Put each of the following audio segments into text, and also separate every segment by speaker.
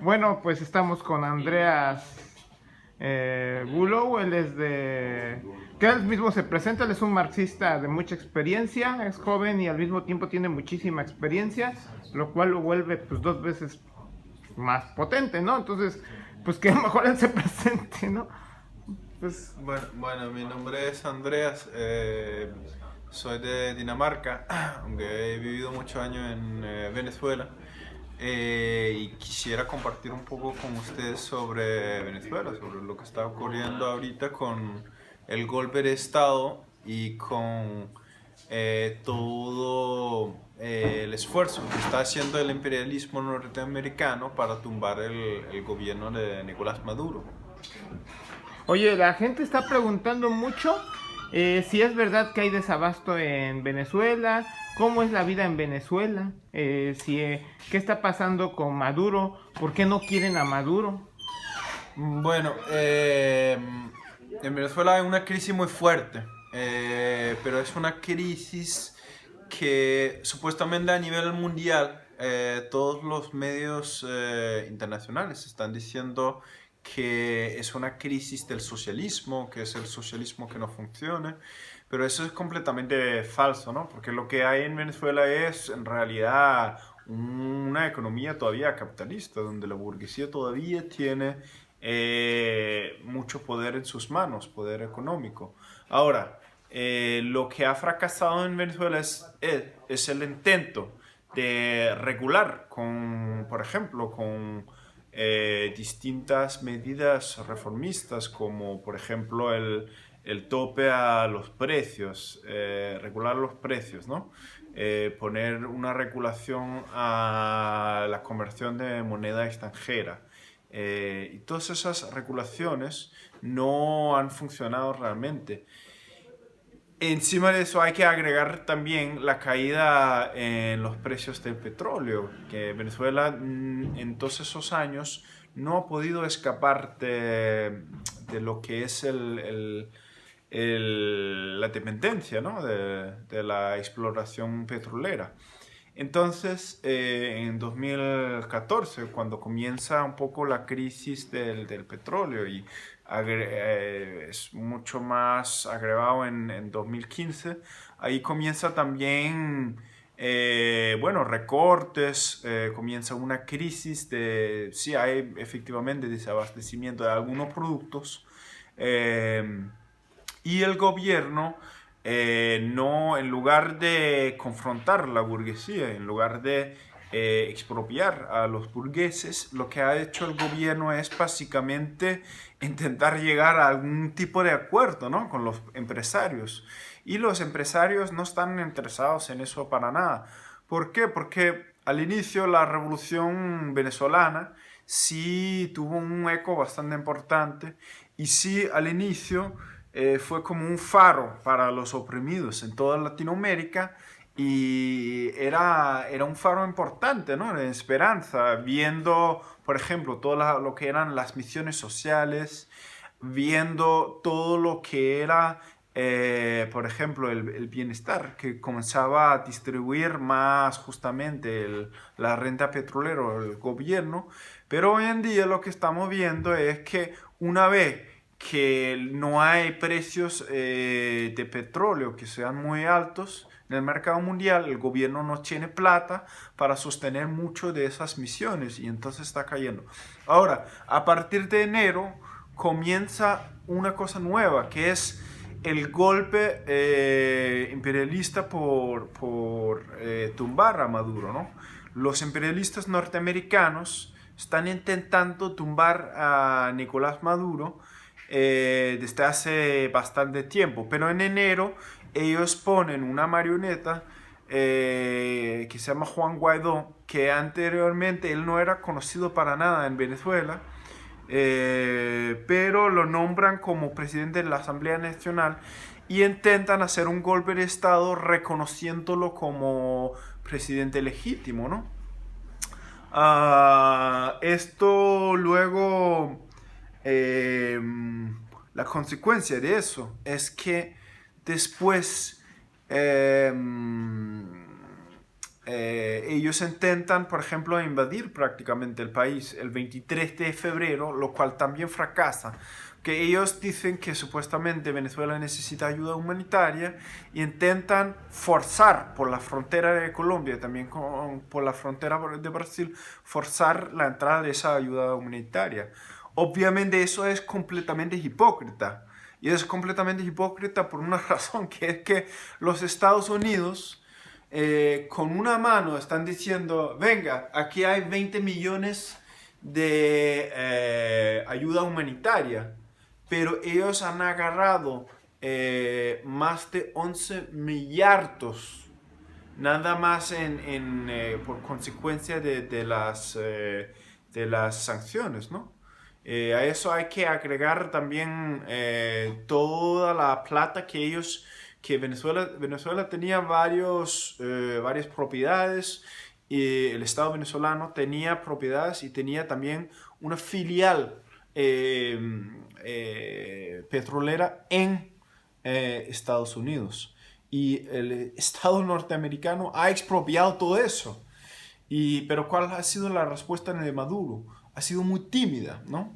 Speaker 1: Bueno, pues estamos con Andreas Bulow, él es que él mismo se presenta, él es un marxista de mucha experiencia, es joven y al mismo tiempo tiene muchísima experiencia, lo cual lo vuelve pues 2 veces más potente, ¿no? Entonces, pues que mejor él se presente, ¿no? Pues,
Speaker 2: Bueno, mi nombre es Andreas, soy de Dinamarca, aunque he vivido muchos años en Venezuela, y quisiera compartir un poco con ustedes sobre Venezuela, sobre lo que está ocurriendo ahorita con el golpe de Estado y con todo el esfuerzo que está haciendo el imperialismo norteamericano para tumbar el gobierno de Nicolás Maduro.
Speaker 1: oye, la gente está preguntando mucho si es verdad que hay desabasto en Venezuela, cómo es la vida en Venezuela, qué está pasando con Maduro, por qué no quieren a Maduro.
Speaker 2: Bueno, en Venezuela hay una crisis muy fuerte, pero es una crisis que supuestamente a nivel mundial todos los medios internacionales están diciendo que es una crisis del socialismo, que es el socialismo que no funciona, pero eso es completamente falso, ¿no? Porque lo que hay en Venezuela es en realidad una economía todavía capitalista, donde la burguesía todavía tiene mucho poder en sus manos, poder económico. Ahora, lo que ha fracasado en Venezuela es el intento de regular con, por ejemplo, con distintas medidas reformistas, como por ejemplo el tope a los precios, regular los precios, ¿no? Poner una regulación a la conversión de moneda extranjera. Y todas esas regulaciones no han funcionado realmente. Encima de eso hay que agregar también la caída en los precios del petróleo, que Venezuela en todos esos años no ha podido escapar de lo que es la dependencia, ¿no? de la exploración petrolera. Entonces, en 2014, cuando comienza un poco la crisis del petróleo y es mucho más agravado en 2015, ahí comienza también, bueno, recortes, comienza una crisis sí hay efectivamente desabastecimiento de algunos productos, eh, y el gobierno no, en lugar de confrontar la burguesía, en lugar de expropiar a los burgueses, lo que ha hecho el gobierno es básicamente intentar llegar a algún tipo de acuerdo, ¿no? Con los empresarios. Y los empresarios no están interesados en eso para nada. ¿Por qué? Porque al inicio la revolución venezolana sí tuvo un eco bastante importante y sí al inicio fue como un faro para los oprimidos en toda Latinoamérica y era un faro importante, ¿no? De esperanza, viendo, por ejemplo, todo lo que eran las misiones sociales, viendo todo lo que era, por ejemplo, el bienestar, que comenzaba a distribuir más justamente la renta petrolera o el gobierno, pero hoy en día lo que estamos viendo es que una vez que no hay precios de petróleo que sean muy altos en el mercado mundial, el gobierno no tiene plata para sostener mucho de esas misiones y entonces está cayendo. Ahora, a partir de enero comienza una cosa nueva que es el golpe imperialista por tumbar a Maduro, ¿no? Los imperialistas norteamericanos están intentando tumbar a Nicolás Maduro desde hace bastante tiempo, pero en enero ellos ponen una marioneta que se llama Juan Guaidó, que anteriormente él no era conocido para nada en Venezuela, pero lo nombran como presidente de la Asamblea Nacional y intentan hacer un golpe de Estado reconociéndolo como presidente legítimo, ¿no? Esto luego, eh, la consecuencia de eso es que después, ellos intentan, por ejemplo, invadir prácticamente el país el 23 de febrero, lo cual también fracasa. Que ellos dicen que supuestamente Venezuela necesita ayuda humanitaria e intentan forzar por la frontera de Colombia, también por la frontera de Brasil, forzar la entrada de esa ayuda humanitaria. Obviamente eso es completamente hipócrita. Y es completamente hipócrita por una razón, que es que los Estados Unidos con una mano están diciendo, venga, aquí hay 20 millones de ayuda humanitaria, pero ellos han agarrado más de 11 millardos, nada más por consecuencia de las sanciones, ¿no? A eso hay que agregar también toda la plata que Venezuela tenía varias propiedades, y el Estado venezolano tenía propiedades y tenía también una filial petrolera en Estados Unidos. Y el Estado norteamericano ha expropiado todo eso. Pero ¿cuál ha sido la respuesta de Maduro? Ha sido muy tímida, ¿no?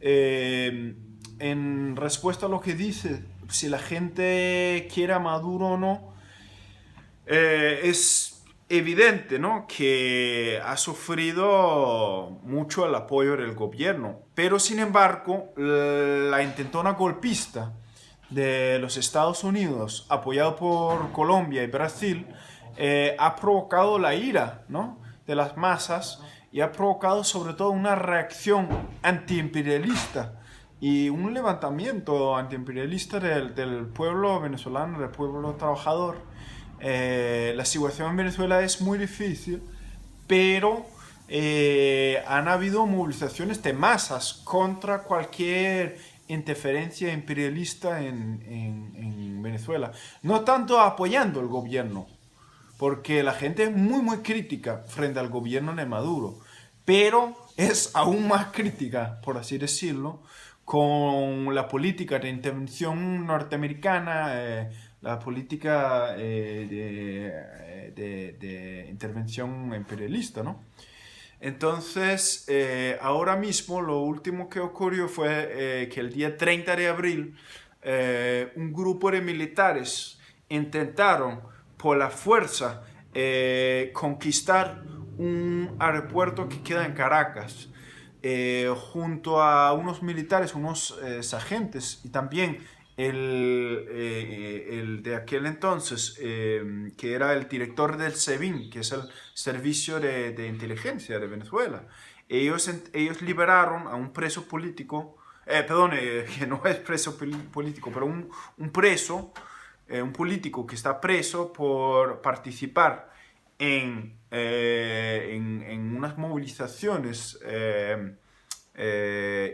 Speaker 2: En respuesta a lo que dice, si la gente quiere a Maduro o no, es evidente, ¿no?, que ha sufrido mucho el apoyo del gobierno, pero sin embargo la intentona golpista de los Estados Unidos, apoyado por Colombia y Brasil, ha provocado la ira, ¿no?, de las masas, y ha provocado sobre todo una reacción antiimperialista y un levantamiento antiimperialista del pueblo venezolano, del pueblo trabajador. La situación en Venezuela es muy difícil, pero han habido movilizaciones de masas contra cualquier interferencia imperialista en Venezuela. No tanto apoyando el gobierno, porque la gente es muy crítica frente al gobierno de Maduro, pero es aún más crítica, por así decirlo, con la política de intervención norteamericana, la política de intervención imperialista, ¿no? Entonces, ahora mismo lo último que ocurrió fue que el día 30 de abril un grupo de militares intentaron por la fuerza conquistar un aeropuerto que queda en Caracas, junto a unos militares, unos agentes, y también el de aquel entonces, que era el director del SEBIN, que es el Servicio de Inteligencia de Venezuela. Ellos liberaron a un preso político, que no es preso político, pero un preso, un político que está preso por participar en unas movilizaciones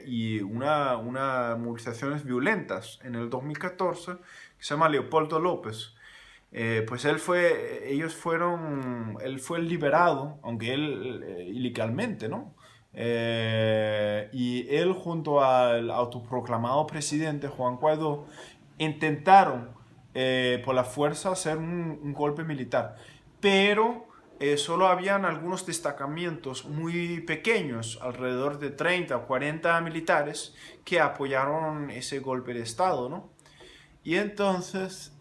Speaker 2: y unas movilizaciones violentas en el 2014, que se llama Leopoldo López. Pues él fue liberado, aunque él ilegalmente, ¿no? Y él junto al autoproclamado presidente Juan Guaidó intentaron por la fuerza hacer un golpe militar, pero solo habían algunos destacamientos muy pequeños, alrededor de 30 o 40 militares, que apoyaron ese golpe de Estado, ¿no? Y entonces,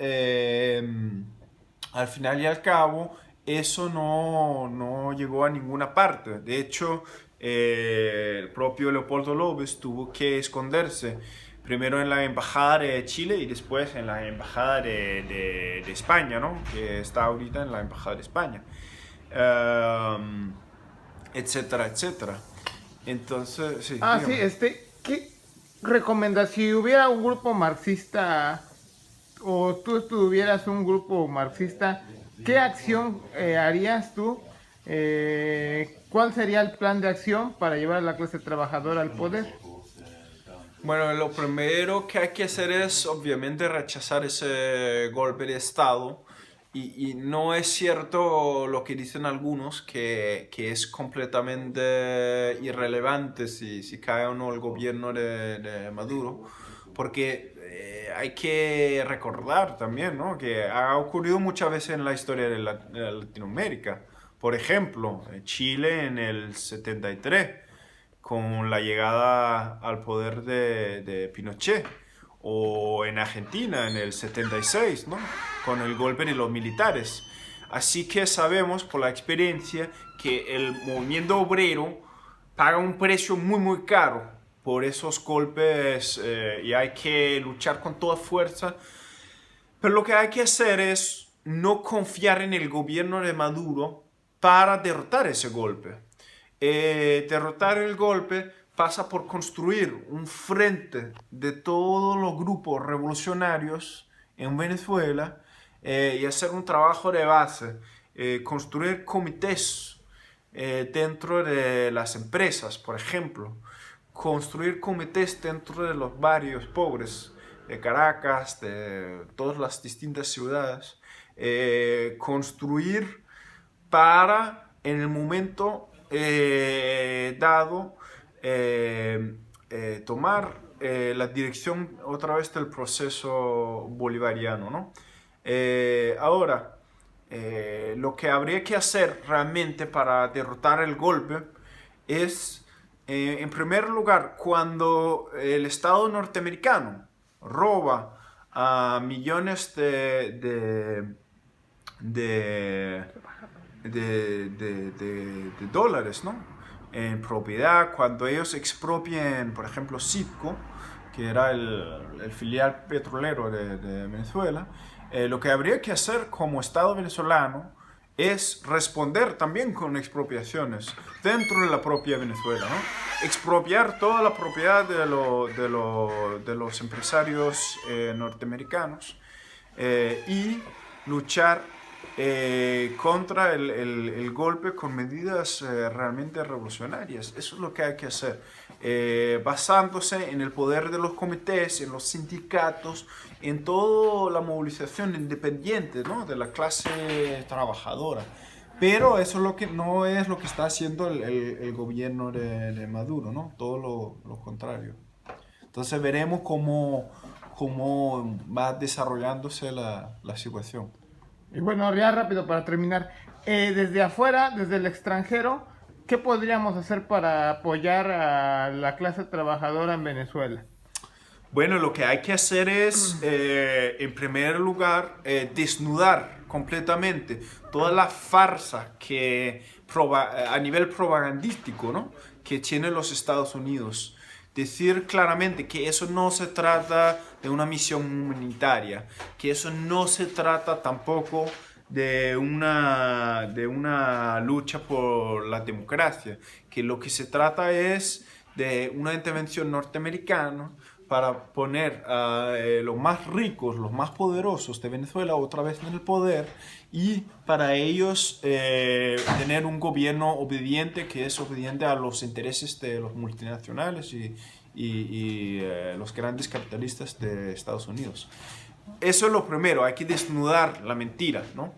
Speaker 2: al final y al cabo, eso no llegó a ninguna parte. De hecho, el propio Leopoldo López tuvo que esconderse primero en la embajada de Chile y después en la embajada de España, ¿no?, que está ahorita en la embajada de España, etcétera, etcétera. Entonces, sí.
Speaker 1: Sí, ¿qué recomendas si hubiera un grupo marxista o tú estuvieras un grupo marxista, qué acción harías tú? ¿Cuál sería el plan de acción para llevar a la clase trabajadora al poder?
Speaker 2: Bueno, lo primero que hay que hacer es obviamente rechazar ese golpe de Estado, y no es cierto lo que dicen algunos, que es completamente irrelevante si cae o no el gobierno de Maduro, porque hay que recordar también, ¿no?, que ha ocurrido muchas veces en la historia de Latinoamérica. Por ejemplo, Chile en el 73, con la llegada al poder de Pinochet, o en Argentina en el 76, ¿no? Con el golpe de los militares. Así que sabemos por la experiencia que el movimiento obrero paga un precio muy caro por esos golpes y hay que luchar con toda fuerza. Pero lo que hay que hacer es no confiar en el gobierno de Maduro para derrotar ese golpe. Derrotar el golpe pasa por construir un frente de todos los grupos revolucionarios en Venezuela y hacer un trabajo de base, construir comités dentro de las empresas, por ejemplo, construir comités dentro de los barrios pobres de Caracas, de todas las distintas ciudades, construir para en el momento dado tomar la dirección otra vez del proceso bolivariano, ¿no? Ahora, lo que habría que hacer realmente para derrotar el golpe es, en primer lugar, cuando el Estado norteamericano roba a millones de dólares, ¿no? En propiedad, cuando ellos expropien, por ejemplo, Citgo, que era el filial petrolero de Venezuela, lo que habría que hacer como Estado venezolano es responder también con expropiaciones dentro de la propia Venezuela, ¿no? Expropiar toda la propiedad de los empresarios norteamericanos y luchar contra el golpe con medidas realmente revolucionarias. Eso es lo que hay que hacer, basándose en el poder de los comités, en los sindicatos, en toda la movilización independiente, ¿no? De la clase trabajadora. Pero eso es lo que, no es lo que está haciendo el gobierno de Maduro, ¿no? Todo lo contrario. Entonces veremos cómo va desarrollándose la situación.
Speaker 1: Y bueno, ya rápido para terminar, desde afuera, desde el extranjero, ¿qué podríamos hacer para apoyar a la clase trabajadora en Venezuela?
Speaker 2: Bueno, lo que hay que hacer es, en primer lugar, desnudar completamente toda la farsa que a nivel propagandístico, ¿no? Que tienen los Estados Unidos. Decir claramente que eso no se trata de una misión humanitaria, que eso no se trata tampoco de una lucha por la democracia, que lo que se trata es de una intervención norteamericana para poner a los más ricos, los más poderosos de Venezuela otra vez en el poder y para ellos tener un gobierno obediente que es obediente a los intereses de los multinacionales y los grandes capitalistas de Estados Unidos. Eso es lo primero, hay que desnudar la mentira, ¿no?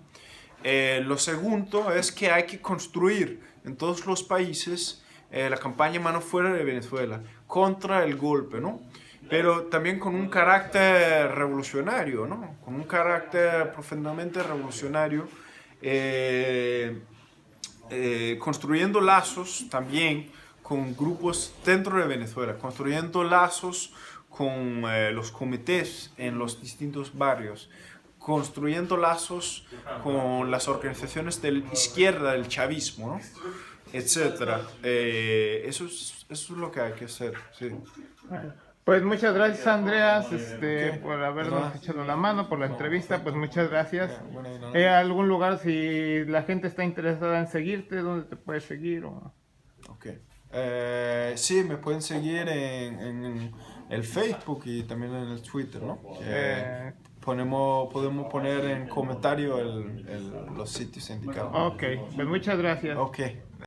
Speaker 2: Lo segundo es que hay que construir en todos los países la campaña Mano Fuera de Venezuela contra el golpe, ¿no? Pero también con un carácter revolucionario, ¿no? Con un carácter profundamente revolucionario, construyendo lazos también con grupos dentro de Venezuela, construyendo lazos con los comités en los distintos barrios, construyendo lazos con las organizaciones de la izquierda, del chavismo, ¿no? Etcétera. Eso es lo que hay que hacer, sí.
Speaker 1: Pues muchas gracias, Andreas, por habernos echado la mano, por la entrevista, pues muchas gracias. ¿Algún lugar si la gente está interesada en seguirte, dónde te puedes seguir?
Speaker 2: Ok. Sí, me pueden seguir en el Facebook y también en el Twitter, ¿no? Podemos poner en comentario los sitios indicados.
Speaker 1: Ok, pues muchas gracias.
Speaker 2: Ok.